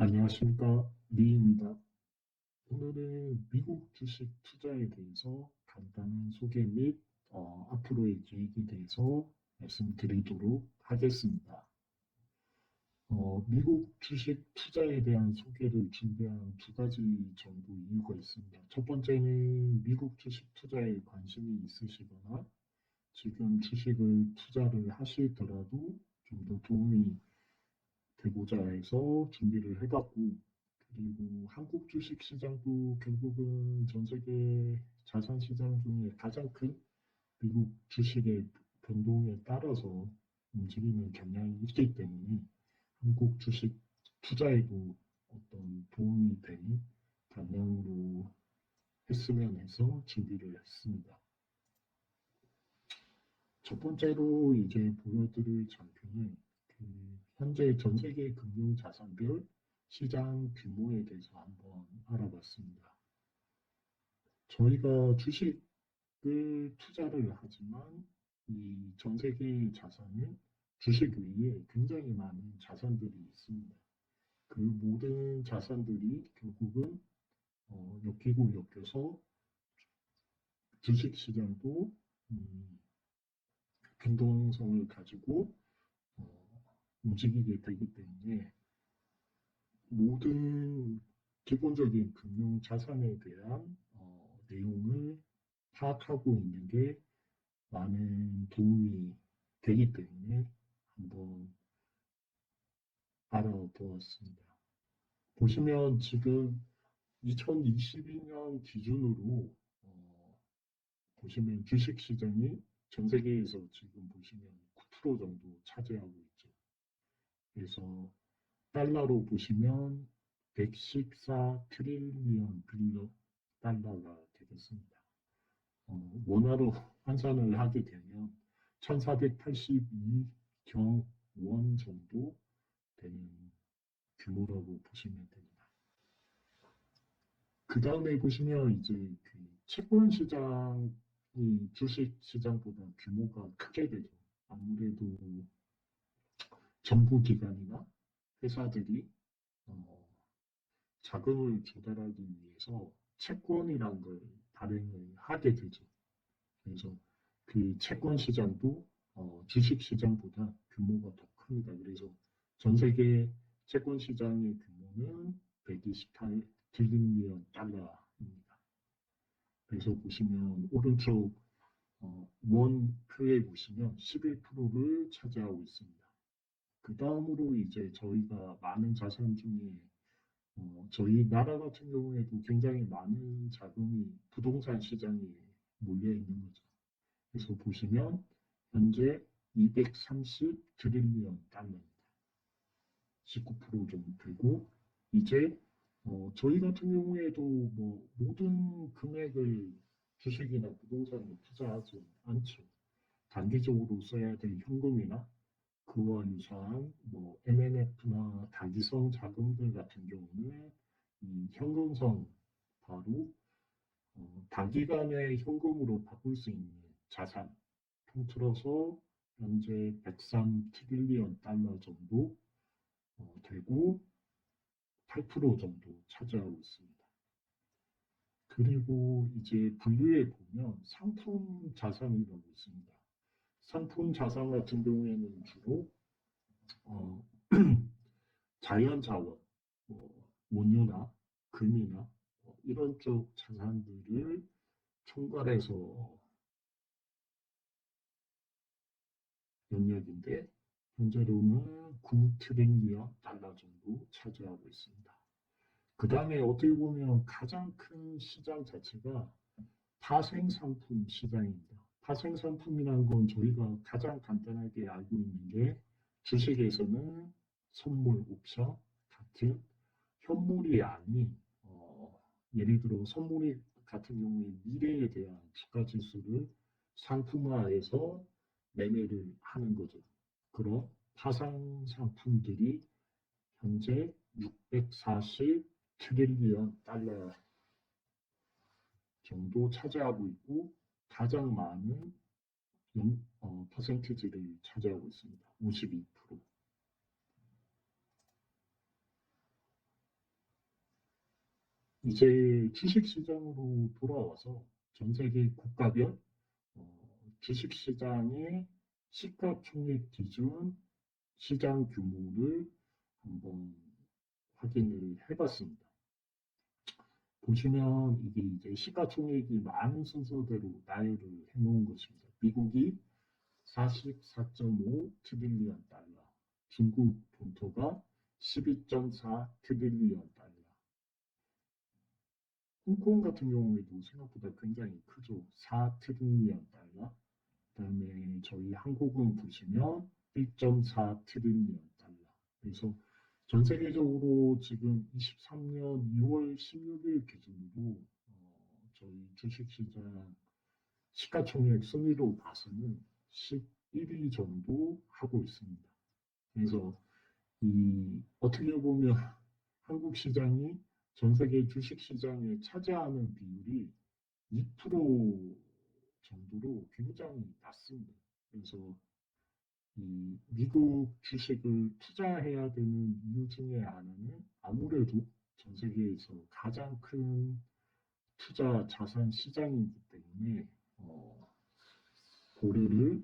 안녕하십니까. 리입니다. 오늘은 미국 주식 투자에 대해서 간단한 소개 및 앞으로의 계획에 대해서 말씀드리도록 하겠습니다. 미국 주식 투자에 대한 소개를 준비한 두 가지 정도 이유가 있습니다. 첫 번째는 미국 주식 투자에 관심이 있으시거나 지금 주식을 투자를 하시더라도 좀 더 도움이 되고자 해서 준비를 해봤고, 그리고 한국 주식 시장도 결국은 전 세계 자산 시장 중에 가장 큰 미국 주식의 변동에 따라서 움직이는 경향이 있기 때문에 한국 주식 투자에도 어떤 도움이 되는 방향으로 했으면 해서 준비를 했습니다. 첫 번째로 이제 보여드릴 장표는 현재 전 세계 금융 자산별 시장 규모에 대해서 한번 알아봤습니다. 저희가 주식을 투자를 하지만 이 전 세계 자산은 주식 위에 굉장히 많은 자산들이 있습니다. 그 모든 자산들이 결국은 엮이고 엮여서 주식 시장도 변동성을 가지고 움직이게 되기 때문에 모든 기본적인 금융 자산에 대한 내용을 파악하고 있는 게 많은 도움이 되기 때문에 한번 알아보았습니다. 보시면 지금 2022년 기준으로 보시면 주식 시장이 전 세계에서 지금 보시면 9% 정도 차지하고 있죠. 그래서 달러로 보시면 114 트릴리언 빌러 달러가 되겠습니다. 원화로 환산을 하게 되면 1482경 원 정도 되는 규모라고 보시면 됩니다. 그 다음에 보시면 이제 그 채권 시장이 주식 시장보다 규모가 크게 되죠. 아무래도 정부 기관이나 회사들이 어, 자금을 조달하기 위해서 채권이란 걸 발행을 하게 되죠. 그래서 그 채권 시장도 주식 시장보다 규모가 더 큽니다. 그래서 전 세계 채권 시장의 규모는 128 트릴리언 달러입니다. 그래서 보시면 오른쪽 원표에 보시면 11%를 차지하고 있습니다. 그 다음으로 이제 저희가 많은 자산 중에 저희 나라 같은 경우에도 굉장히 많은 자금이 부동산 시장에 몰려 있는 거죠. 그래서 보시면 현재 230 트릴리언 달러입니다. 19% 정도 되고 이제 저희 같은 경우에도 뭐 모든 금액을 주식이나 부동산에 투자하지 않죠. 단기적으로 써야 될 현금이나 그와 유사한 뭐 MMF나 단기성 자금들 같은 경우는 이 현금성 바로 단기간에 현금으로 바꿀 수 있는 자산 통틀어서 현재 103 트릴리언 달러 정도 되고 8% 정도 차지하고 있습니다. 그리고 이제 분류에 보면 상품 자산이라고 있습니다. 상품 자산 같은 경우에는 주로 어, 자연자원, 뭐 원유나 금이나 이런 쪽 자산들을 총괄해서 영역인데 현재로는 9 트릴리언 달러 정도 차지하고 있습니다. 그 다음에 어떻게 보면 가장 큰 시장 자체가 파생상품 시장입니다. 파생상품이라는 건 저희가 가장 간단하게 알고 있는 게 주식에서는 선물, 옵션 같은 현물이 아닌 예를 들어 선물이 같은 경우에 미래에 대한 주가 지수를 상품화해서 매매를 하는 거죠. 그런 파생 상품들이 현재 640 트릴리언 달러 정도 차지하고 있고 가장 많은 퍼센티지를 차지하고 있습니다. 52%. 이제 주식시장으로 돌아와서 전 세계 국가별 주식시장의 시가총액 기준 시장 규모를 한번 확인을 해봤습니다. 보시면 이게 이제 시가총액이 많은 순서대로 나열을 해놓은 것입니다. 미국이 44.5 트릴리언 달러, 중국 본토가 12.4 트릴리언 달러, 홍콩 같은 경우에도 생각보다 굉장히 크죠. 4 트릴리언 달러. 그다음에 저희 한국은 보시면 1.4 트릴리언 달러. 그래서 전 세계적으로 지금 23년 2월 16일 기준으로 저희 주식시장 시가총액 순위로 봐서는 11위 정도 하고 있습니다. 그래서 어떻게 보면 한국 시장이 전 세계 주식 시장에 차지하는 비율이 2% 정도로 굉장히 낮습니다. 그래서 미국 주식을 투자해야 되는 이유 중에 하나는 아무래도 전 세계에서 가장 큰 투자 자산 시장이기 때문에 고려를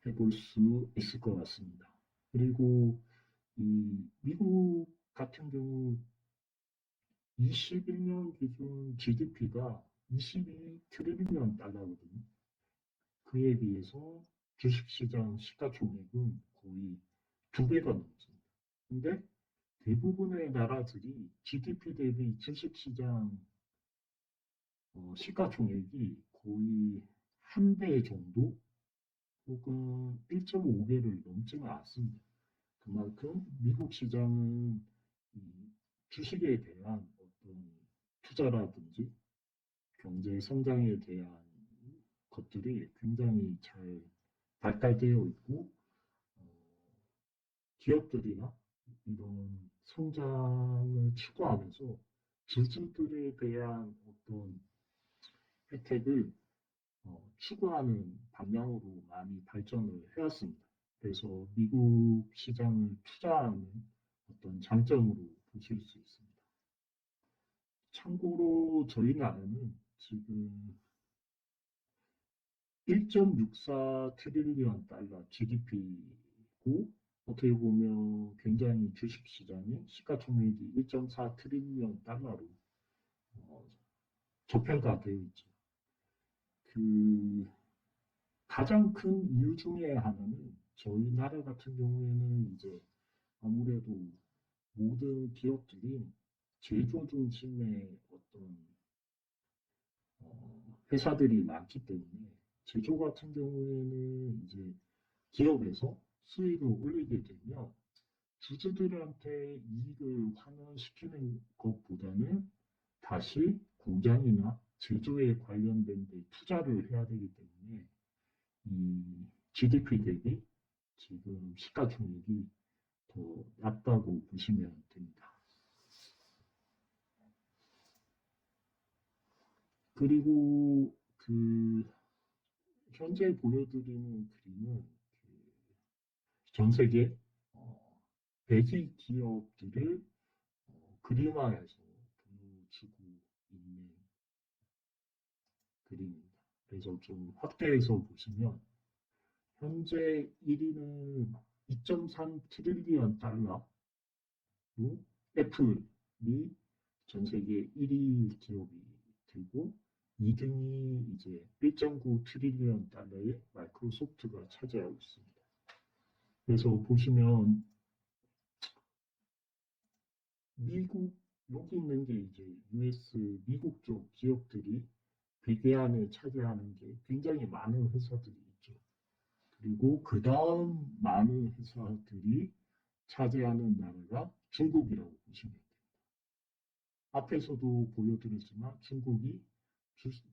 해볼 수 있을 것 같습니다. 그리고 미국 같은 경우 21년 기준 GDP가 22 트릴리언 달러거든요. 그에 비해서 주식시장 시가총액은 거의 2배가 넘습니다. 근데 대부분의 나라들이 GDP 대비 주식시장 시가총액이 거의 1배 정도 혹은 1.5배를 넘지는 않습니다. 그만큼 미국 시장은 주식에 대한 어떤 투자라든지 경제 성장에 대한 것들이 굉장히 잘 발달되어 있고 어, 기업들이나 이런 성장을 추구하면서 주주들에 대한 어떤 혜택을 추구하는 방향으로 많이 발전을 해왔습니다. 그래서 미국 시장을 투자하는 어떤 장점으로 보실 수 있습니다. 참고로 저희 나라는 지금 1.64 트릴리언 달러 GDP고 어떻게 보면 굉장히 주식시장이 시가총액이 1.4 트릴리언 달러로 어, 저평가되어 있죠. 그 가장 큰 이유 중에 하나는 저희 나라 같은 경우에는 이제 아무래도 모든 기업들이 제조 중심의 어떤 회사들이 많기 때문에 제조 같은 경우에는 이제 기업에서 수익을 올리게 되면 주주들한테 이익을 환원시키는 것보다는 다시 공장이나 제조에 관련된 데 투자를 해야 되기 때문에 이 GDP 대비 지금 시가총액이 더 낮다고 보시면 됩니다. 그리고 현재 보여드리는 그림은 전 세계 대기 기업들을 그림화해서 보여주고 있는 그림입니다. 그래서 좀 확대해서 보시면 현재 1위는 2.3 트릴리언 달러로 애플이 전 세계 1위 기업이 되고 2등이 이제 1.9 트릴리언 달러의 마이크로소프트가 차지하고 있습니다. 그래서 보시면 미국 여기 있는 게 이제 US 미국 쪽 기업들이 비계 안에 차지하는 게 굉장히 많은 회사들이 있죠. 그리고 그 다음 많은 회사들이 차지하는 나라가 중국이라고 보시면 됩니다. 앞에서도 보여드렸지만 중국이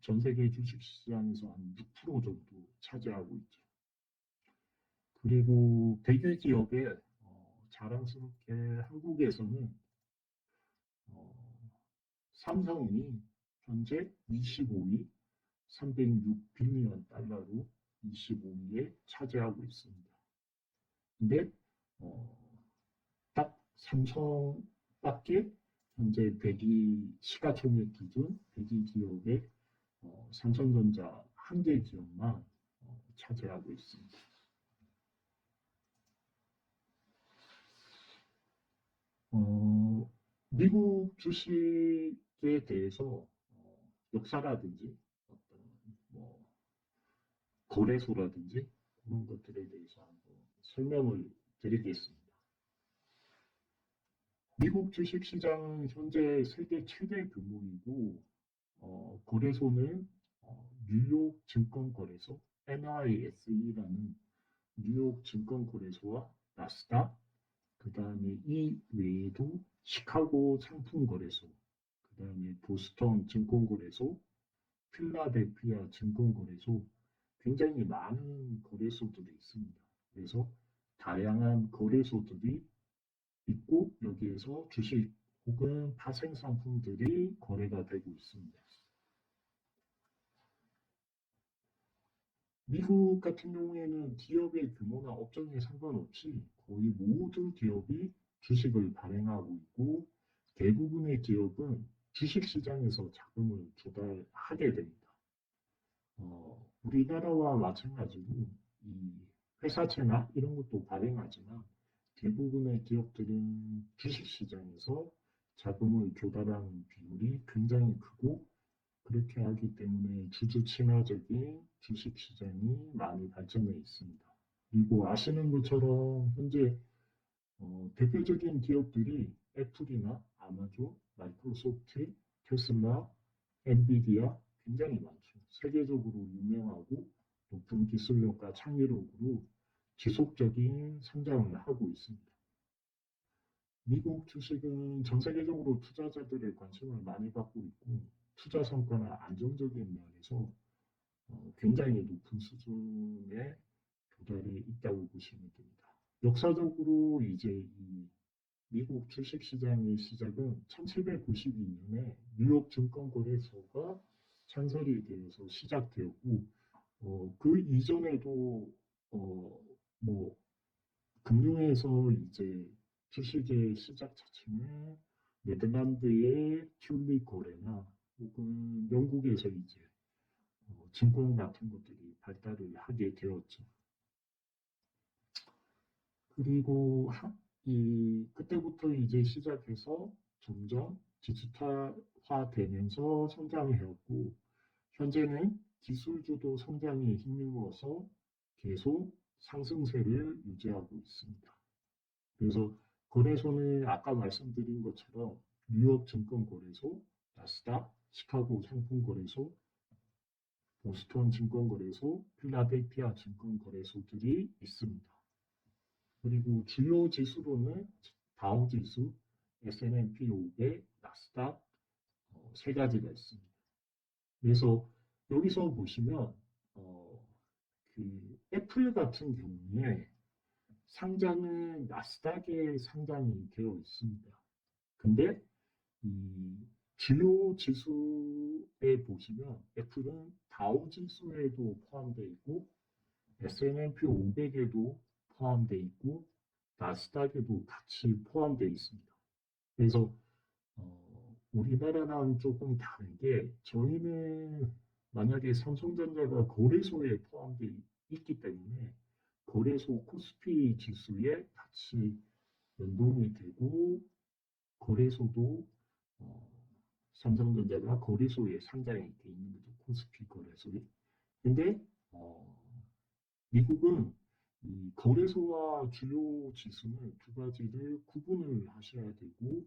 전 세계 주식시장에서 한 6% 정도 차지하고 있죠. 그리고 대기 기업에 자랑스럽게 한국에서는 어, 삼성이 현재 25위 306 빌리언 달러로 25위에 차지하고 있습니다. 근데 딱 삼성밖에 현재 100위 시가총액 기준 100위 기업의 삼성전자 한 개 기업만 차지하고 있습니다. 미국 주식에 대해서 역사라든지 어떤 뭐 거래소라든지 그런 것들에 대해서 한번 설명을 드리겠습니다. 미국 주식시장은 현재 세계 최대 규모이고 거래소는 뉴욕 증권거래소 NYSE라는 뉴욕 증권거래소와 나스닥, 그 다음에 이 외에도 시카고 상품거래소, 그 다음에 보스턴 증권거래소, 필라델피아 증권거래소, 굉장히 많은 거래소들이 있습니다. 그래서 다양한 거래소들이 있고 여기에서 주식 혹은 파생 상품들이 거래가 되고 있습니다. 미국 같은 경우에는 기업의 규모나 업종에 상관없이 거의 모든 기업이 주식을 발행하고 있고 대부분의 기업은 주식시장에서 자금을 조달하게 됩니다. 우리나라와 마찬가지로 이 회사채나 이런 것도 발행하지만 대부분의 기업들은 주식시장에서 자금을 조달하는 비율이 굉장히 크고 그렇게 하기 때문에 주주 친화적인 주식시장이 많이 발전해 있습니다. 그리고 아시는 것처럼 현재 대표적인 기업들이 애플이나 아마존, 마이크로소프트, 테슬라, 엔비디아 굉장히 많죠. 세계적으로 유명하고 높은 기술력과 창의력으로 지속적인 성장을 하고 있습니다. 미국 주식은 전 세계적으로 투자자들의 관심을 많이 받고 있고 투자 성과나 안정적인 면에서 굉장히 높은 수준에 도달해 있다고 보시면 됩니다. 역사적으로 이제 이 미국 주식시장의 시작은 1792년에 뉴욕 증권거래소가 창설이 되어서 시작되었고 그 이전에도 뭐 금융에서 이제 주식의 시작 자체는 네덜란드의 튤립 거래나 혹은 영국에서 이제 증권 같은 것들이 발달을 하게 되었죠. 그리고 그때부터 이제 시작해서 점점 디지털화되면서 성장해왔고 현재는 기술주도 성장에 힘입어서 계속 상승세를 유지하고 있습니다. 그래서 거래소는 아까 말씀드린 것처럼 뉴욕 증권거래소, 나스닥, 시카고 상품거래소, 보스턴 증권거래소, 필라델피아 증권거래소들이 있습니다. 그리고 주요 지수로는 다우지수, S&P 500, 나스닥 세 가지가 있습니다. 그래서 여기서 보시면 그 애플 같은 경우에 상장은 나스닥에 상장이 되어 있습니다. 근데 이 주요 지수에 보시면 애플은 다우 지수에도 포함되어 있고 S&P 500에도 포함되어 있고 나스닥에도 같이 포함되어 있습니다. 그래서 우리나라랑 조금 다른 게 저희는 만약에 삼성전자가 거래소에 포함되어 있기 때문에 거래소 코스피 지수에 같이 연동이 되고 거래소도 어, 삼성전자가 거래소에 상장이 돼 있는 거죠. 코스피 거래소에. 근데 미국은 이 거래소와 주요 지수는 두 가지를 구분을 하셔야 되고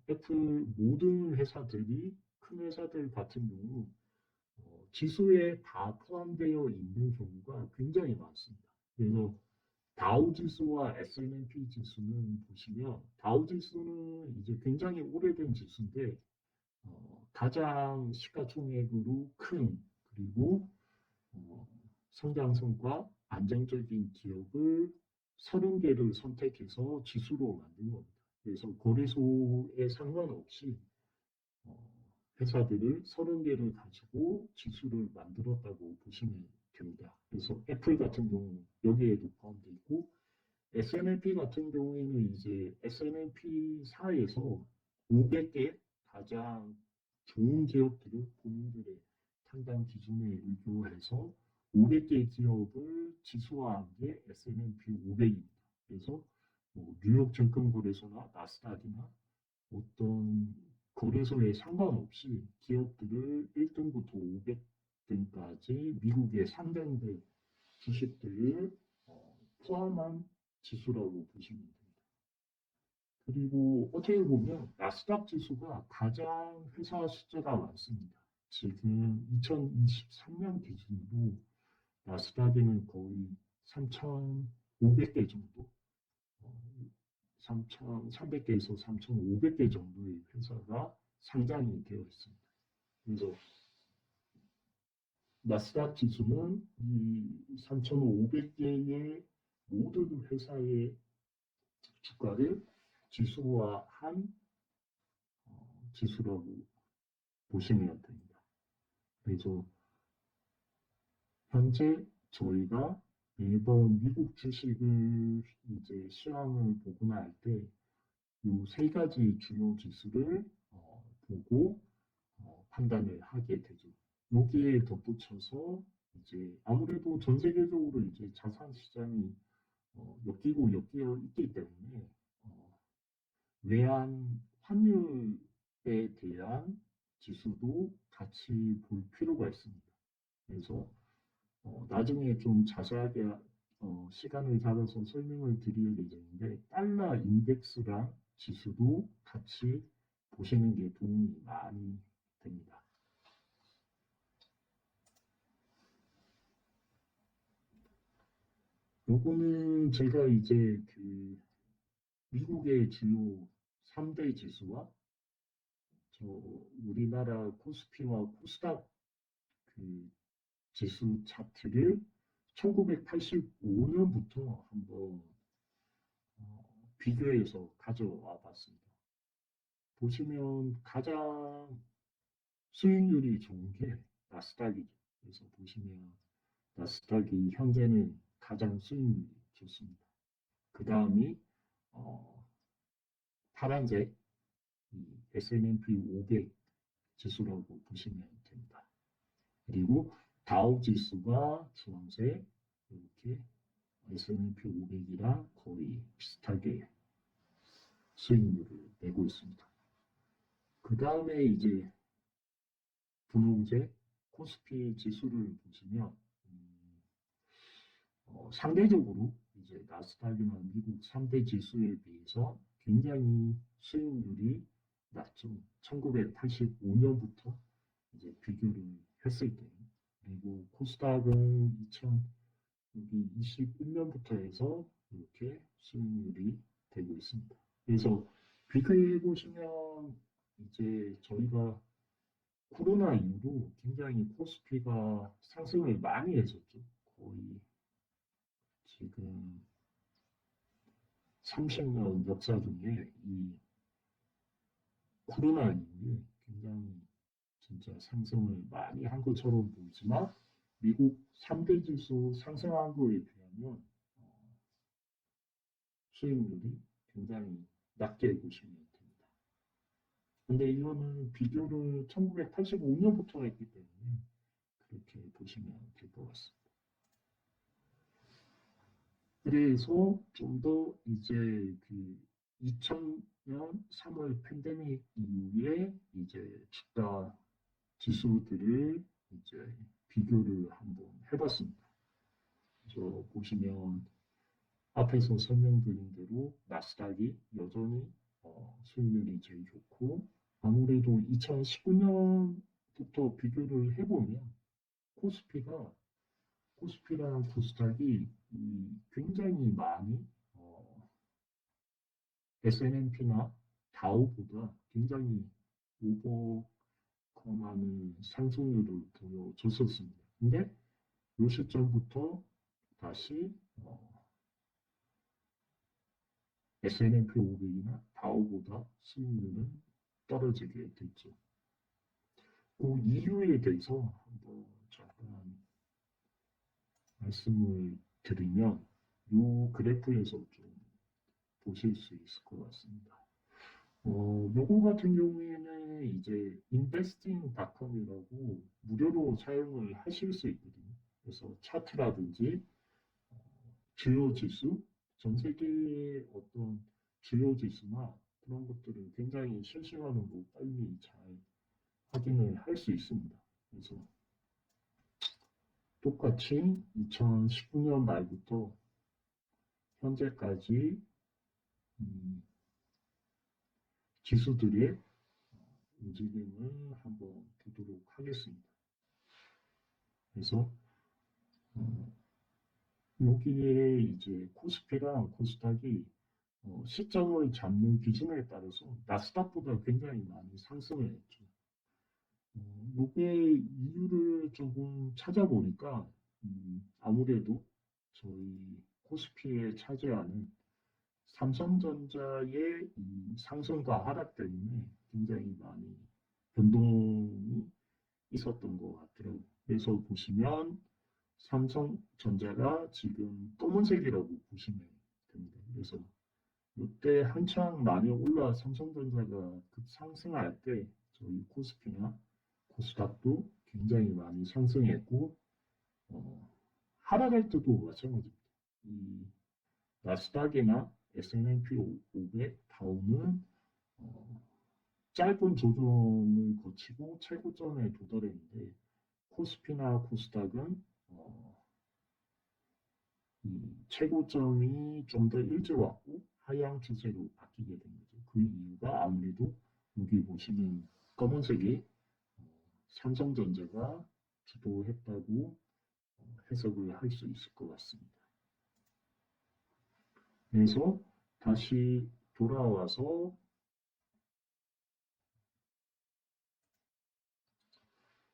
애플 모든 회사들이 큰 회사들 같은 경우 지수에 다 포함되어 있는 경우가 굉장히 많습니다. 그래서 다우 지수와 S&P 지수는 보시면 다우 지수는 이제 굉장히 오래된 지수인데 가장 시가총액으로 큰 그리고 어, 성장성과 안정적인 기업을 30개를 선택해서 지수로 만든 겁니다. 그래서 거래소에 상관없이 어, 회사들을 30개를 가지고 지수를 만들었다고 보시면 됩니다. 그래서 애플 같은 경우 여기에도 포함되어 있고 S&P 같은 경우에는 이제 S&P 4에서 500개 가장 좋은 기업들을 본인들의 판단 기준에 의존해서 500개 기업을 지수화한 게 S&P 500입니다. 그래서 뭐 뉴욕 증권거래소나 나스닥이나 어떤 거래소에 상관없이 기업들을 1등부터 500등까지 미국의 상장된 주식들을 포함한 지수라고 보시면 됩니다. 그리고 어떻게 보면 나스닥 지수가 가장 회사 숫자가 많습니다. 지금 2023년 기준으로 나스닥에는 거의 3,500개 정도, 3,300개에서 3,500개 정도의 회사가 상장이 되어 있습니다. 그래서 나스닥 지수는 이 3,500개의 모든 회사의 주가를 지수화한 지수라고 보시면 됩니다. 그래서 현재 저희가 매번 미국 주식을 이제 시황을 보거나 할 때 이 세 가지 주요 지수를 보고 판단을 하게 되죠. 여기에 덧붙여서 이제 아무래도 전 세계적으로 이제 자산 시장이 엮이고 엮여 있기 때문에 외환 환율에 대한 지수도 같이 볼 필요가 있습니다. 그래서 나중에 좀 자세하게 시간을 잡아서 설명을 드릴 예정인데 달러 인덱스랑 지수도 같이 보시는 게 도움이 많이 됩니다. 요거는 제가 이제 그 미국의 주요 3대 지수와 저 우리나라 코스피와 코스닥 그 지수 차트를 1985년부터 한번 비교해서 가져와 봤습니다. 보시면 가장 수익률이 좋은 게 나스닥이죠. 그래서 보시면 나스닥이 현재는 가장 수익률이 좋습니다. 그 다음이 파란색 S&P 500 지수라고 보시면 됩니다. 그리고 다우 지수가 주황색 이렇게 S&P 500이랑 거의 비슷하게 수익률을 내고 있습니다. 그 다음에 이제 분홍색 코스피 지수를 보시면 상대적으로 이제 나스닥이나 미국 3대 지수에 비해서 굉장히 수익률이 낮죠. 1985년부터 이제 비교를 했을 때 그리고 코스닥은 2021년부터 해서 이렇게 수익률이 되고 있습니다. 그래서 비교해 보시면 이제 저희가 코로나 이후로 굉장히 코스피가 상승을 많이 했었죠. 거의 지금 30년 역사 중에 이 코로나 이후에 굉장히 진짜 상승을 많이 한 것처럼 보이지만 미국 3대 지수 상승한 거에 비하면 수익률이 굉장히 낮게 보시면 됩니다. 근데 이거는 비교를 1985년부터 했기 때문에 그렇게 보시면 될 것 같습니다. 그래서 좀 더 이제 그 2000년 3월 팬데믹 이후에 이제 주가 지수들을 이제 비교를 한번 해봤습니다. 그래서 보시면 앞에서 설명드린 대로 나스닥이 여전히 수익률이 제일 좋고 아무래도 2019년부터 비교를 해보면 코스피가 코스피랑 코스닥이 굉장히 많이 S&P나 다우보다 굉장히 오버컴하는 상승률을 보여줬었습니다. 근데 이 시점부터 다시 S&P 500이나 다우보다 수익률은 떨어지게 됐죠. 그 이유에 대해서 한번 잠깐 말씀을 드리면 이 그래프에서 좀 보실 수 있을 것 같습니다. 요거 같은 경우에는 이제 investing.com이라고 무료로 사용을 하실 수 있거든요. 그래서 차트라든지 주요 지수, 전 세계의 어떤 주요 지수나 그런 것들을 굉장히 실시간으로 빨리 잘 확인을 할 수 있습니다. 그래서 똑같이 2019년 말부터 현재까지 음, 지수들의 움직임을 한번 보도록 하겠습니다. 그래서 어, 여기에 이제 코스피랑 코스닥이 시점을 잡는 기준에 따라서 나스닥보다 굉장히 많이 상승을 했죠. 요게 이유를 조금 찾아보니까 아무래도 저희 코스피에 차지하는 삼성전자의 이 상승과 하락 때문에 굉장히 많이 변동이 있었던 것 같더라고요. 그래서 보시면 삼성전자가 지금 검은색이라고 보시면 됩니다. 그래서 이때 한창 많이 올라 삼성전자가 급상승할 때 저희 코스피나 코스닥도 굉장히 많이 상승했고 하락할 때도 마찬가지입니다. 이 나스닥이나 S&P 500, 다우는 어, 짧은 조정을 거치고 최고점에 도달했는데 코스피나 코스닥은 최고점이 좀 더 일찍 왔고 하향 추세로 바뀌게 된 거죠. 그 이유가 아무래도 여기 보시는 검은색이 어, 삼성전자가 주도했다고 해석을 할 수 있을 것 같습니다. 그래서 다시 돌아와서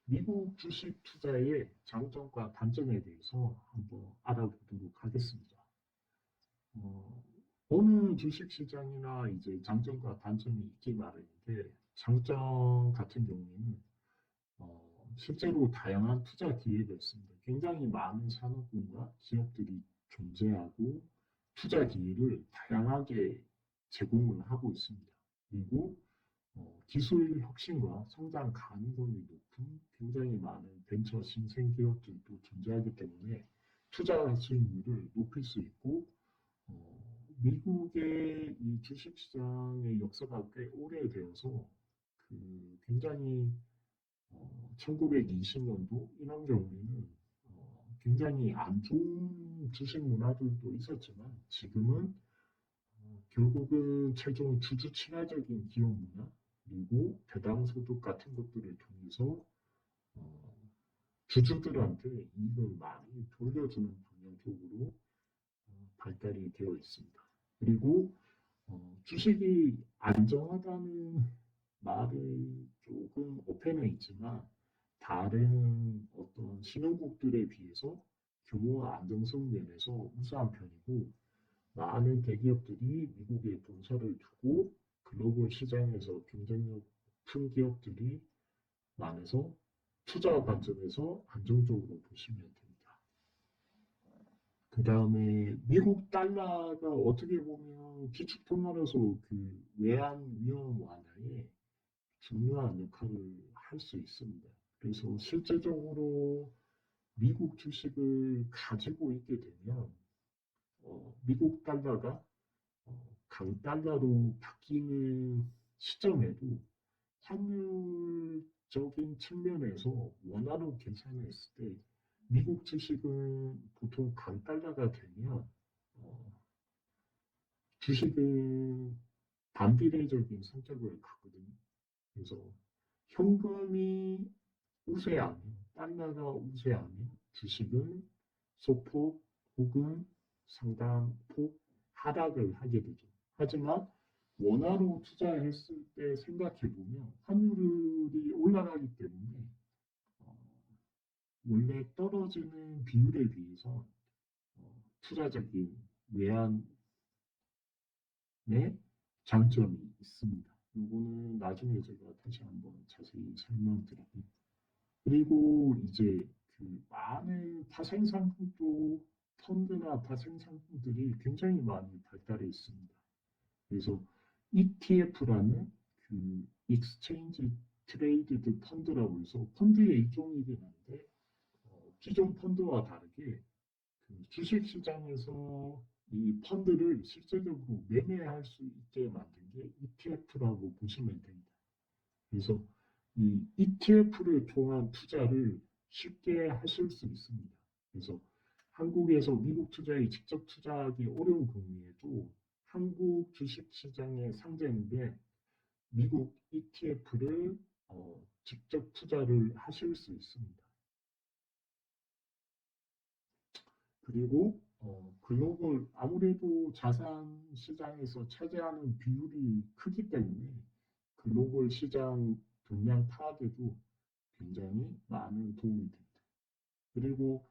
미국 주식 투자의 장점과 단점에 대해서 한번 알아보도록 하겠습니다. 어, 어느 주식 시장이나 이제 장점과 단점이 있기 마련인데 장점 같은 경우에는 실제로 다양한 투자 기회가 있습니다. 굉장히 많은 산업군과 기업들이 존재하고 투자 기회를 다양하게 제공을 하고 있습니다. 그리고 기술 혁신과 성장 가능성이 높은 굉장히 많은 벤처 신생 기업들도 존재하기 때문에 투자 수익률을 높일 수 있고 미국의 이 주식시장의 역사가 꽤 오래되어서 굉장히 1920년도 이런 경우에는 굉장히 안 좋은 주식 문화들도 있었지만 지금은 결국은 최종 주주 친화적인 기업 문화 그리고 배당 소득 같은 것들을 통해서 어, 주주들한테 이익을 많이 돌려주는 방향 쪽으로 발달이 되어 있습니다. 그리고 주식이 안정하다는 말은 조금 오해는 있지만 다른 어떤 신흥국들에 비해서 규모와 안정성 면에서 우수한 편이고 많은 대기업들이 미국에 본사를 두고 글로벌 시장에서 경쟁력 높은 기업들이 많아서 투자 관점에서 안정적으로 보시면 됩니다. 그 다음에 미국 달러가 어떻게 보면 기축통화로서 외환 위험 완화에 중요한 역할을 할 수 있습니다. 그래서 실제적으로 미국 주식을 가지고 있게 되면 미국 달러가 강달러로 바뀌는 시점에도 환율적인 측면에서 원화로 계산했을 때 미국 주식은 보통 강달러가 되면 어, 주식은 반비례적인 성격을 갖거든요. 그래서 현금이 우세하면 달러가 우세하면 주식은 소폭 혹은 상당폭 하락을 하게 되죠. 하지만 원화로 투자했을 때 생각해 보면 환율이 올라가기 때문에 어, 원래 떨어지는 비율에 비해서 투자적인 외환의 장점이 있습니다. 이거는 나중에 제가 다시 한번 자세히 설명드릴게요. 그리고 이제 많은 파생상품도 펀드나 파생상품들이 굉장히 많이 발달해 있습니다. 그래서 ETF라는 그 익스체인지 트레이디드 펀드라고 해서 펀드의 일종이긴 한데 기존 펀드와 다르게 그 주식 시장에서 이 펀드를 실제적으로 매매할 수 있게 만든 게 ETF라고 보시면 됩니다. 그래서 이 ETF를 통한 투자를 쉽게 하실 수 있습니다. 그래서 한국에서 미국 투자에 직접 투자하기 어려운 경우에도 한국 주식 시장에 상장된 미국 ETF를 직접 투자를 하실 수 있습니다. 그리고 글로벌 아무래도 자산 시장에서 차지하는 비율이 크기 때문에 글로벌 시장 동향 파악에도 굉장히 많은 도움이 됩니다. 그리고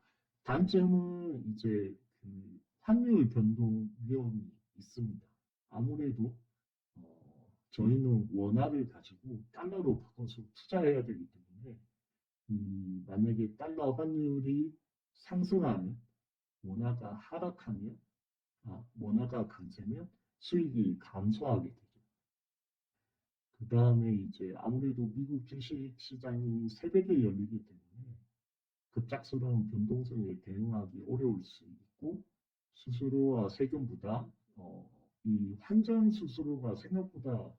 단점은 이제 그 환율 변동 위험이 있습니다. 아무래도 저희는 원화를 가지고 달러로 바꿔서 투자해야 되기 때문에 만약에 달러 환율이 상승하면 원화가 하락하면 원화가 강세면 수익이 감소하게 되죠. 그 다음에 이제 아무래도 미국 주식 시장이 새벽에 열리기 때문에 급작스러운 변동성에 대응하기 어려울 수 있고 수수료와 세금 부담, 이 환전 수수료가 생각보다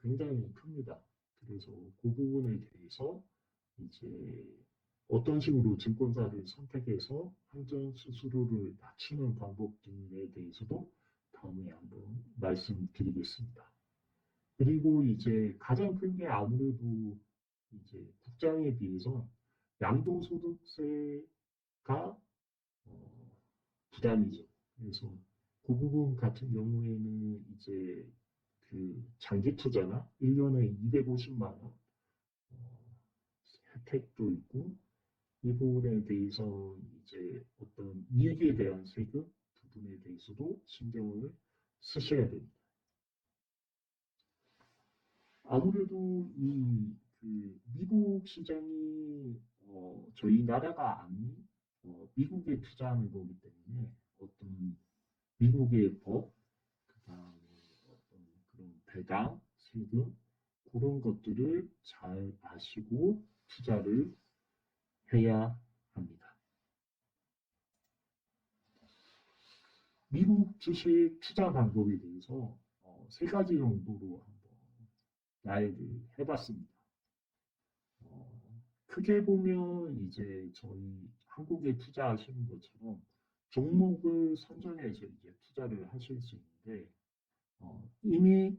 굉장히 큽니다. 그래서 그 부분에 대해서 이제 어떤 식으로 증권사를 선택해서 환전 수수료를 낮추는 방법 등에 대해서도 다음에 한번 말씀드리겠습니다. 그리고 이제 가장 큰 게 아무래도 이제 국장에 비해서 양도소득세가 부담이죠. 그래서 그 부분 같은 경우에는 이제 그 장기 투자나 1년에 250만 원 혜택도 있고 이 부분에 대해서 이제 어떤 이익에 대한 세금 부분에 대해서도 신경을 쓰셔야 됩니다. 아무래도 그 미국 시장이 저희 나라가 아닌 미국에 투자하는 거기 때문에 어떤 미국의 법, 그다음에 어떤 그런 배당, 세금 그런 것들을 잘 아시고 투자를 해야 합니다. 미국 주식 투자 방법에 대해서 세 가지 정도로 한번 나열을 해봤습니다. 어, 크게 보면 이제 저희 한국에 투자하시는 것처럼 종목을 선정해서 이제 투자를 하실 수 있는데 이미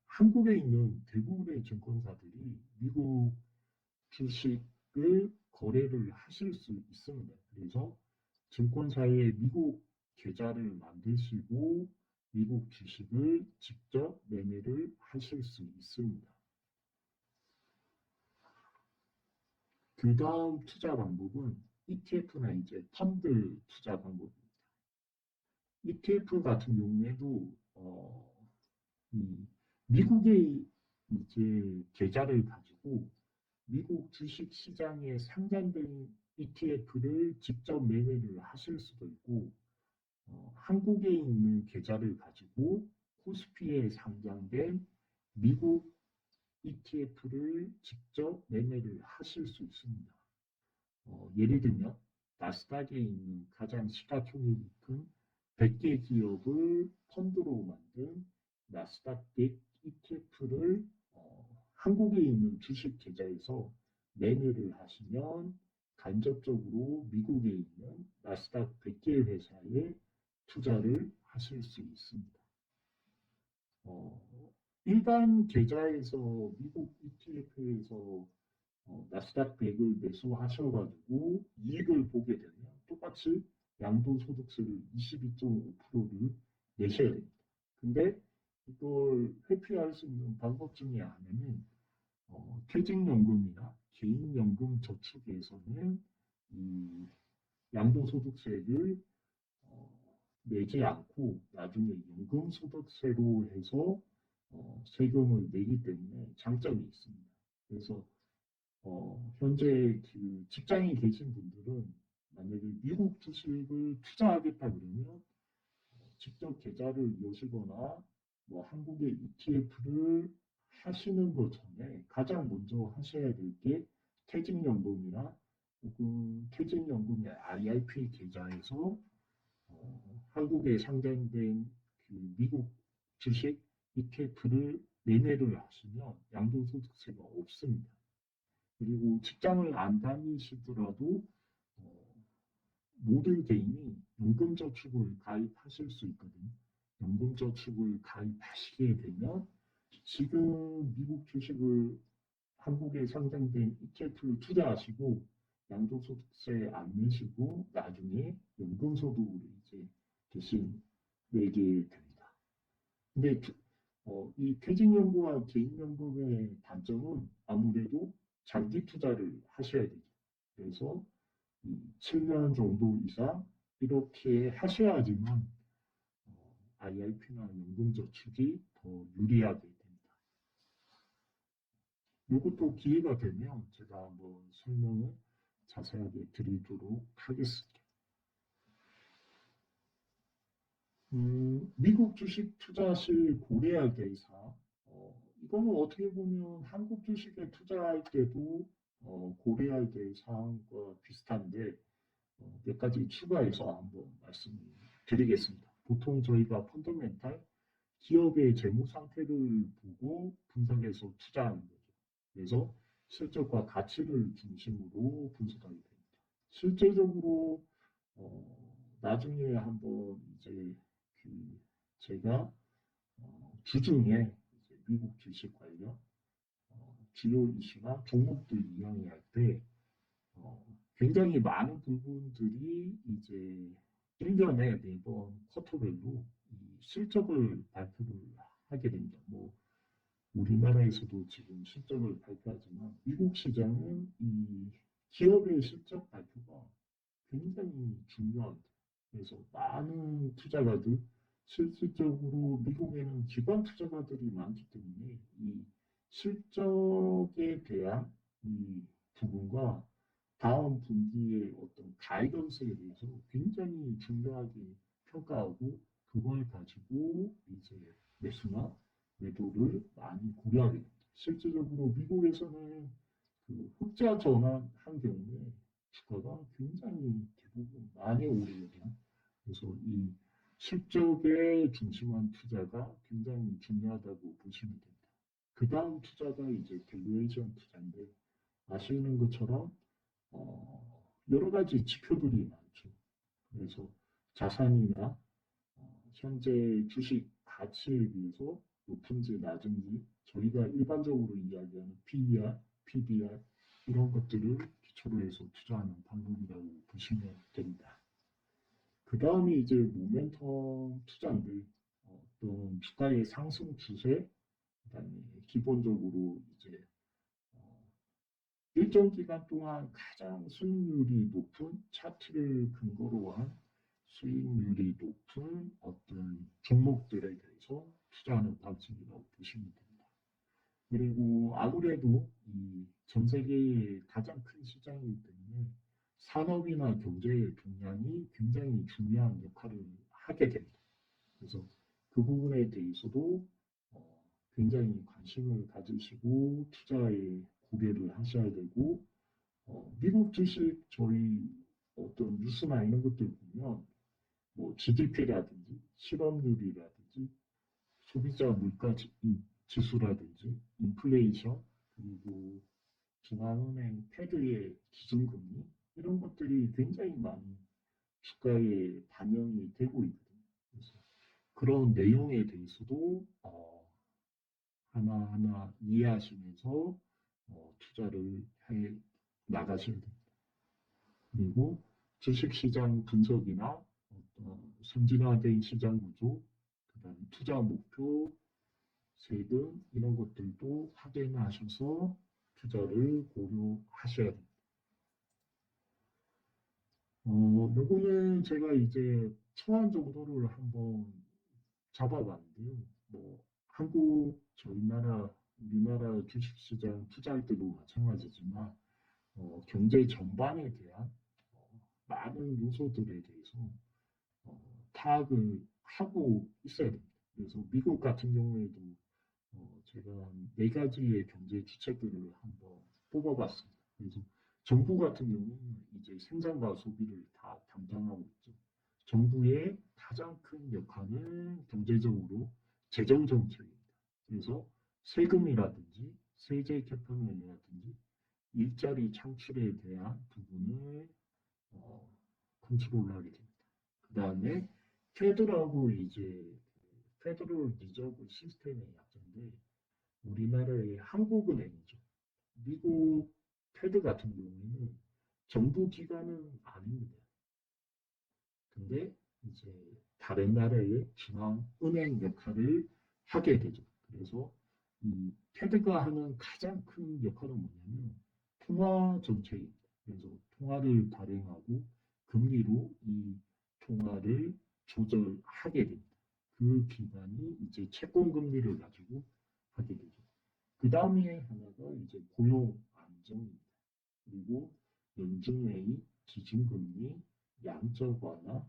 한국에 있는 대부분의 증권사들이 미국 주식을 거래를 하실 수 있습니다. 그래서 증권사에 미국 계좌를 만드시고 미국 주식을 직접 매매를 하실 수 있습니다. 그 다음 투자 방법은 ETF나 이제 펀드 투자 방법입니다. ETF 같은 경우에도 미국의 이제 계좌를 가지고 미국 주식 시장에 상장된 ETF를 직접 매매를 하실 수도 있고 한국에 있는 계좌를 가지고 코스피에 상장된 미국 ETF를 직접 매매를 하실 수 있습니다. 예를 들면 나스닥에 있는 가장 시가총액이 큰 100개 기업을 펀드로 만든 나스닥 100 ETF를 한국에 있는 주식 계좌에서 매매를 하시면 간접적으로 미국에 있는 나스닥 100개 회사에 투자를 하실 수 있습니다. 어, 일반 계좌에서 미국 ETF에서 나스닥 100을 매수하셔가지고 이익을 보게 되면 똑같이 양도소득세를 22.5%를 내셔야 됩니다. 근데 이걸 회피할 수 있는 방법 중에 하나는 퇴직연금이나 개인연금 저축에서는 이 양도소득세를 어, 내지 않고 나중에 연금소득세로 해서 세금을 내기 때문에 장점이 있습니다. 그래서 현재 그 직장에 계신 분들은 만약에 미국 주식을 투자하겠다 그러면 직접 계좌를 여시거나 뭐 한국의 ETF를 하시는 것 전에 가장 먼저 하셔야 될 게 퇴직연금이나 혹은 퇴직연금의 IRP 계좌에서 한국에 상장된 그 미국 주식 ETF를 매매를 하시면 양도소득세가 없습니다. 그리고 직장을 안 다니시더라도 어, 모든 개인이 연금저축을 가입하실 수 있거든요. 연금저축을 가입하시게 되면 지금 미국 주식을 한국에 상장된 ETF를 투자하시고 양도소득세 안 내시고 나중에 연금소득으로 이제 대신 내게 됩니다. 근데 이 퇴직연금과 개인연금의 단점은 아무래도 장기 투자를 하셔야 되죠. 그래서 7년 정도 이상 이렇게 하셔야지만 IRP나 연금저축이 더 유리하게 됩니다. 이것도 기회가 되면 제가 한번 설명을 자세하게 드리도록 하겠습니다. 미국 주식 투자 시 고려해야 될 사항. 이거는 어떻게 보면 한국 주식에 투자할 때도 고려해야 될 사항과 비슷한데 몇 가지 추가해서 한번 말씀드리겠습니다. 보통 저희가 펀더멘탈 기업의 재무 상태를 보고 분석해서 투자하는 거죠. 그래서 실적과 가치를 중심으로 분석하게 됩니다. 실제적으로 나중에 한번 이제 그 제가 주중에 이제 미국 주식 관련 주요 이슈나 종목들 이야기할 때 어, 굉장히 많은 부분들이 이제 1년에 매번 쿼터별로 이 실적을 발표를 하게 됩니다. 뭐 우리나라에서도 지금 실적을 발표하지만 미국 시장은 이 기업의 실적 발표가 굉장히 중요합니다. 그래서 많은 투자가들 실질적으로 미국에는 기관 투자가들이 많기 때문에 이 실적에 대한 이 부분과 다음 분기의 어떤 가이던스에 대해서 굉장히 중요하게 평가하고 그걸 가지고 이제 매수나 매도를 많이 고려하게 됩니다. 실질적으로 미국에서는 그 흑자 전환한 경우에 주가가 굉장히 대부분 많이 오르거든요. 그래서 이 실적에 중심한 투자가 굉장히 중요하다고 보시면 됩니다. 그 다음 투자가 이제 밸류에이션 투자인데 아시는 것처럼 여러 가지 지표들이 많죠. 그래서 자산이나 현재 주식 가치에 비해서 높은지 낮은지 저희가 일반적으로 이야기하는 PER, PBR 이런 것들을 기초로 해서 투자하는 방법이라고 보시면 됩니다. 그 다음이 이제 모멘텀 투자인데 어떤 주가의 상승 추세, 그다음에 기본적으로 이제 일정 기간 동안 가장 수익률이 높은 차트를 근거로 한 수익률이 높은 어떤 종목들에 대해서 투자하는 방식이라고 보시면 됩니다. 그리고 아무래도 이 전 세계의 가장 큰 시장이기 때문에 산업이나 경제의 동향이 굉장히 중요한 역할을 하게 됩니다. 그래서 그 부분에 대해서도 굉장히 관심을 가지시고 투자에 고려를 하셔야 되고 미국 주식 저희 어떤 뉴스나 이런 것들 보면 뭐 GDP라든지 실업률이라든지 소비자 물가 지수라든지 인플레이션 그리고 중앙은행 패드의 기준금리 이런 것들이 굉장히 많이 주가에 반영이 되고 있거든요. 그래서 그런 내용에 대해서도 하나하나 이해하시면서 투자를 해 나가셔야 됩니다. 그리고 주식시장 분석이나 어떤 선진화된 시장 구조, 그다음 투자 목표, 세금 이런 것들도 확인하셔서 투자를 고려하셔야 됩니다. 요거는 제가 이제 초안 정도를 한번 잡아봤는데요. 뭐 한국 저희 나라 우리나라 주식시장 투자할 때도 마찬가지지만 경제 전반에 대한 많은 요소들에 대해서 파악을 하고 있어야 됩니다. 그래서 미국 같은 경우에도 제가 한 네 가지의 경제 주체들을 한번 뽑아봤습니다. 그래서 정부 같은 경우는 이제 생산과 소비를 다 담당하고 있죠. 정부의 가장 큰 역할은 경제적으로 재정 정책입니다. 그래서 세금이라든지 세제 개편이라든지 일자리 창출에 대한 부분을 어, 컨트롤하게 됩니다. 그 다음에 페드라고 이제 페더럴 리저브 시스템의 약자인데 우리나라의 한국은행이죠. 미국 페드 같은 경우에는 정부 기관은 아닙니다. 근데 이제 다른 나라의 중앙은행 역할을 하게 되죠. 그래서 이 패드가 하는 가장 큰 역할은 뭐냐면 통화 정책입니다. 그래서 통화를 발행하고 금리로 이 통화를 조절하게 됩니다. 그 기관이 이제 채권 금리를 가지고 하게 되죠. 그 다음에 하나가 이제 고용 안정입니다. 그리고 연준회의, 기준금리, 양적 완화,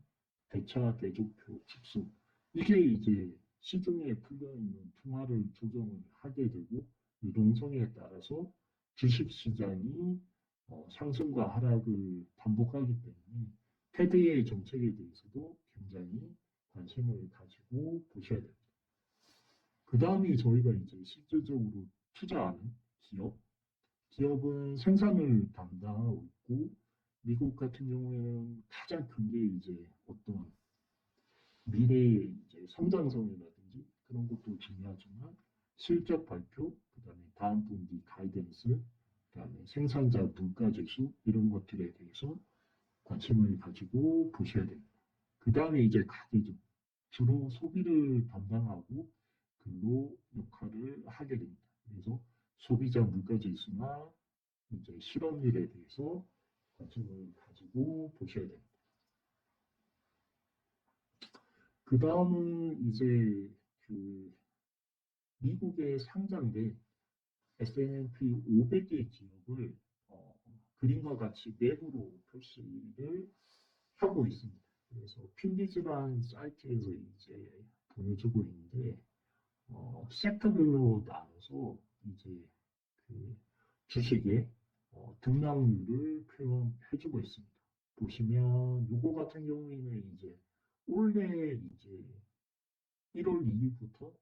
대차 대조표 축소. 이게 이제 시중에 풀려있는 통화를 조정을 하게 되고 유동성에 따라서 주식시장이 상승과 하락을 반복하기 때문에 테드의 정책에 대해서도 굉장히 관심을 가지고 보셔야 됩니다. 그 다음에 저희가 이제 실질적으로 투자하는 기업, 기업은 생산을 담당하고 있고 미국 같은 경우에는 가장 큰 게 이제 어떤 미래의 이제 성장성이라든지 그런 것도 중요하지만 실적 발표, 그다음에 다음 분기 가이던스, 그다음에 생산자 물가 지수 이런 것들에 대해서 관심을 가지고 보셔야 됩니다. 그 다음에 이제 가계죠. 주로 소비를 담당하고 근로 역할을 하게 됩니다. 그래서 소비자 물가 지수나 이제 실업률에 대해서 관심을 가지고 보셔야 됩니다. 그 다음은 이제 그 미국의 상장된 S&P 500개 기업을 그림과 같이 맵으로 표시를 하고 있습니다. 그래서 핀비즈라는 사이트에서 이제 보여주고 있는데 섹터별로 나눠서 이제 그 주식의 등락률을 표현해주고 있습니다. 보시면 요거 같은 경우에는 이제 올해 이제 1월 2일부터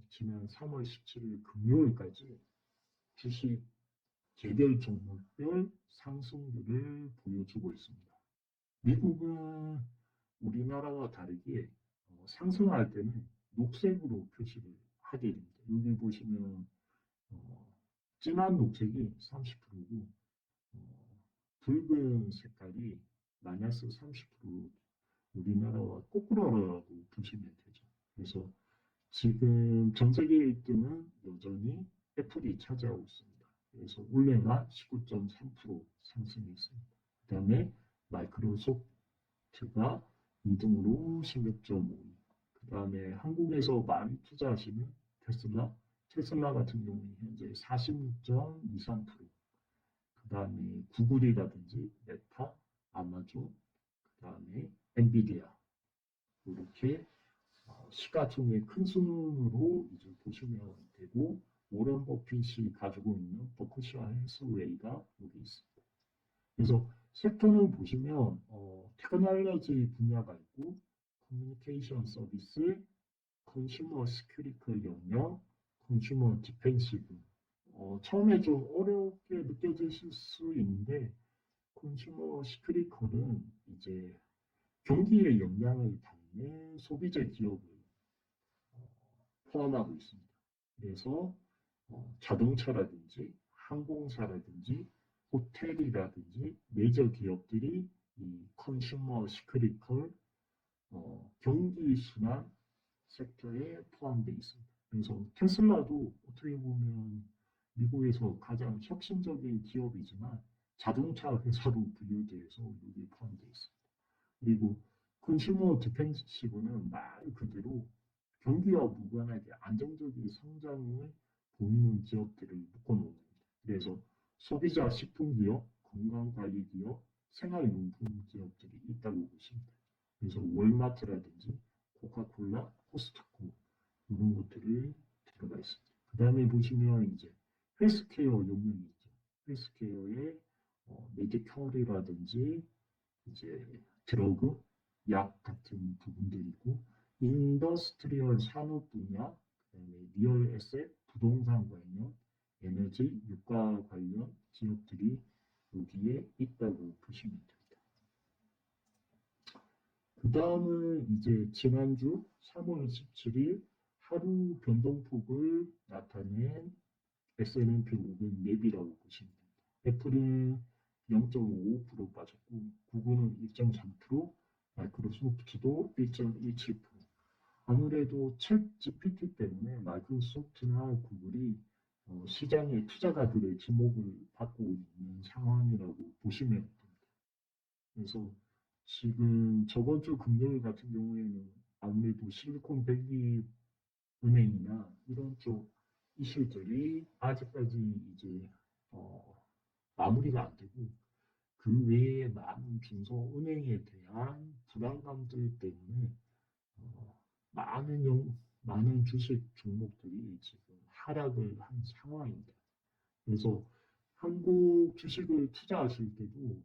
지난 3월 17일 금요일까지 주식 개별 종목별 상승률을 보여주고 있습니다. 미국은 우리나라와 다르게 상승할 때는 녹색으로 표시를 하게 됩니다. 여기 보시면 어, 진한 녹색이 30%고 붉은 색깔이 마이너스 30% 우리나라와 거꾸로라고 보시면 되죠. 그래서 지금 전 세계 1등은 여전히 애플이 차지하고 있습니다. 그래서 올해가 19.3% 상승했습니다. 그 다음에 마이크로소프트가 2등으로 16.5. 그 다음에 한국에서 많이 투자하시는 테슬라 같은 경우는 현재 46.23%. 그 다음에 구글이라든지 메타, 아마존, 그 다음에 엔비디아 이렇게 시가총액 큰 순으로 이제 보시면 되고 워런 버핏이 가지고 있는 버크셔 해스웨이가 여기 있습니다. 그래서 섹터는 보시면 테크놀로지 분야가 있고 커뮤니케이션 서비스, 컨슈머 스큐리컬 영역, 컨슈머 디펜시브. 처음에 좀 어렵게 느껴지실 수 있는데 컨슈머 시크릿컬은 이제 경기에 영향을 받는 소비재 기업을 포함하고 있습니다. 그래서 자동차라든지 항공사라든지 호텔이라든지 메이저 기업들이 이 컨슈머 시크릿컬 경기 순환 섹터에 포함되어 있습니다. 그래서 테슬라도 어떻게 보면 미국에서 가장 혁신적인 기업이지만 자동차 회사로 분류돼서 여기 포함되어 있습니다. 그리고 컨슈머 디펜시브는 말 그대로 경기와 무관하게 안정적인 성장을 보이는 기업들을 묶어놓은 겁니다. 그래서 소비자 식품 기업, 건강관리 기업, 생활용품 기업들이 있다고 보십니다. 그래서 월마트라든지 코카콜라, 코스트코 이런 것들이 들어가 있습니다. 그 다음에 보시면 이제 헬스케어 용량이 있죠. 헬스케어에 메디컬이라든지 이제 드러그, 약 같은 부분들이고 인더스트리얼 산업 분야, 그다음에 리얼 에셋, 부동산 관련, 에너지, 유가 관련 기업들이 여기에 있다고 보시면 됩니다. 그 다음은 이제 지난주 3월 17일 하루 변동폭을 나타낸 S&P 500 맵이라고 보시면 됩니다. 애플은 0.55% 빠졌고 구글은 1.3%, 마이크로소프트도 1.17%. 아무래도 챗 GPT 때문에 마이크로소프트나 구글이 시장의 투자가들의 주목을 받고 있는 상황이라고 보시면 됩니다. 그래서 지금 저번 주 금요일 같은 경우에는 아무래도 실리콘밸리 은행이나 이런 쪽 이슈들이 아직까지 이제 어, 마무리가 안 되고 그 외에 많은 중소은행에 대한 불안감들 때문에 어, 많은 주식 종목들이 지금 하락을 한 상황입니다. 그래서 한국 주식을 투자하실 때도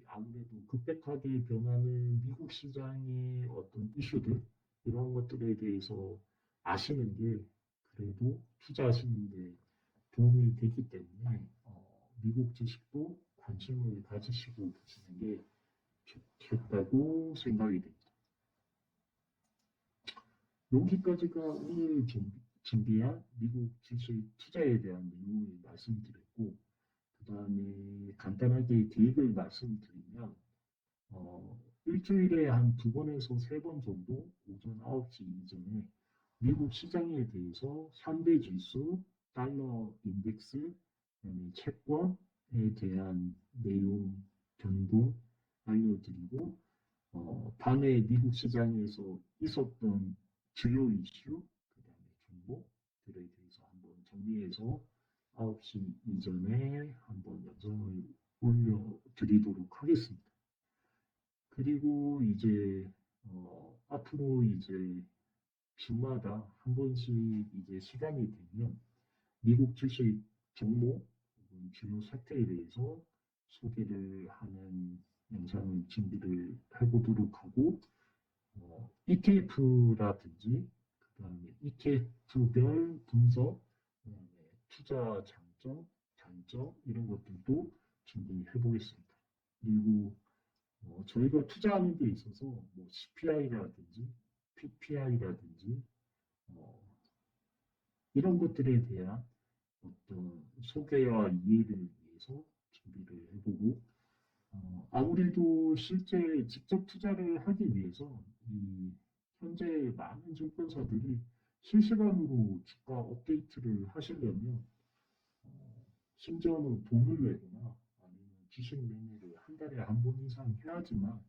아무래도 급격하게 변하는 미국 시장의 어떤 이슈들 이런 것들에 대해서 아시는 게 그래도 투자하시는 데 도움이 되기 때문에 미국 주식도 관심을 가지시고 보시는 게 좋겠다고 생각이 됩니다. 여기까지가 오늘 준비한 미국 주식 투자에 대한 내용을 말씀드렸고, 그 다음에 간단하게 계획을 말씀드리면, 일주일에 한 2번에서 3번 정도 오전 9시 이전에 미국 시장에 대해서 3대 지수, 달러 인덱스, 그다음에 채권에 대한 내용 변동 알려드리고, 밤에 미국 시장에서 있었던 주요 이슈, 그다음에 정보들에 대해서 한번 정리해서 9시 이전에 한번 영상을 올려드리도록 하겠습니다. 그리고 이제 앞으로 이제 주마다 한 번씩 이제 시간이 되면 미국 주식 종목 혹은 주요 사태에 대해서 소개를 하는 영상을 준비를 해보도록 하고 ETF라든지 그다음에 ETF별 분석, 그다음에 투자 장점, 단점 이런 것들도 준비해 보겠습니다. 그리고 저희가 투자하는 데 있어서 뭐 CPI라든지 PPI라든지 이런 것들에 대한 어떤 소개와 이해를 위해서 준비를 해보고 아무래도 실제 직접 투자를 하기 위해서 현재 많은 증권사들이 실시간으로 주가 업데이트를 하시려면 심지어는 돈을 내거나 아니면 주식 매매를 한 달에 한 번 이상 해야지만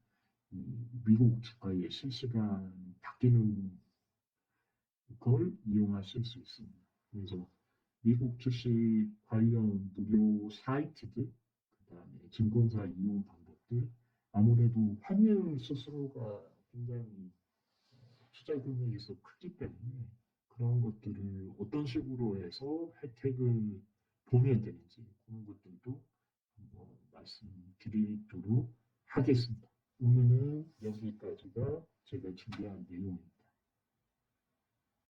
미국 주가의 실시간 바뀌는 걸 이용하실 수 있습니다. 그래서 미국 주식 관련 무료 사이트들, 그다음에 증권사 이용 방법들, 아무래도 환율 수수료가 굉장히 투자 금액에서 크기 때문에 그런 것들을 어떤 식으로 해서 혜택을 보면 되는지 그런 것들도 한번 말씀드리도록 하겠습니다. 오늘은 여기까지가 제가 준비한 내용입니다.